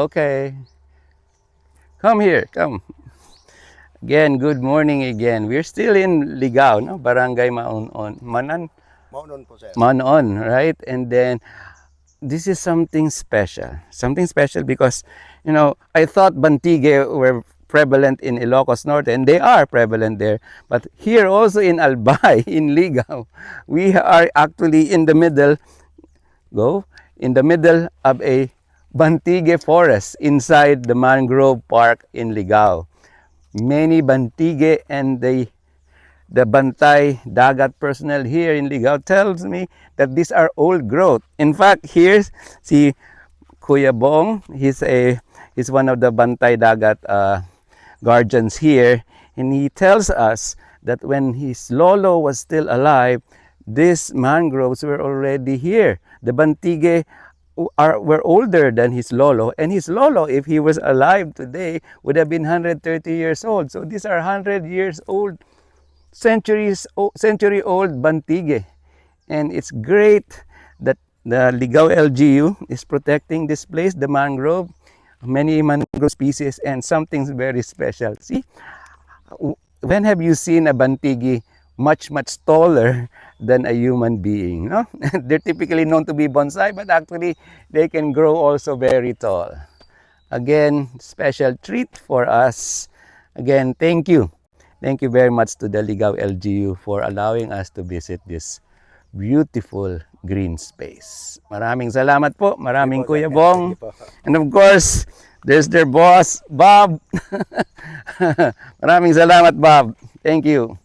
Okay. Come here, come. Again, good morning again. We're still in Ligao, no? Barangay Maonon. Maunon po, sir. Maonon, right? And then this is something special. Something special because, I thought Bantige were prevalent in Ilocos Norte, and they are prevalent there. But here also in Albay, in Ligao, we are actually in the middle, in the middle of a Bantige forest inside the mangrove park in Ligao. Many Bantige and the Bantay Dagat personnel here in Ligao tells me that these are old growth. In fact, here's si Kuya Bong. He's one of the Bantay Dagat guardians here, and he tells us that when his lolo was still alive, these mangroves were already here. The Bantige were older than his lolo, and his lolo, if he was alive today, would have been 130 years old. So these are 100 years old, century old Bantige, and it's great that the Ligao LGU is protecting this place, the mangrove, many mangrove species, and something very special. See, when have you seen a Bantige much taller than a human being? No? They're typically known to be bonsai, but actually they can grow also very tall. Again, special treat for us. Again, thank you. Thank you very much to the Ligao LGU for allowing us to visit this beautiful green space. Maraming salamat po. Maraming Sige po, sir. Kuya Bong. Sige po. And of course, there's their boss, Bob. Maraming salamat, Bob. Thank you.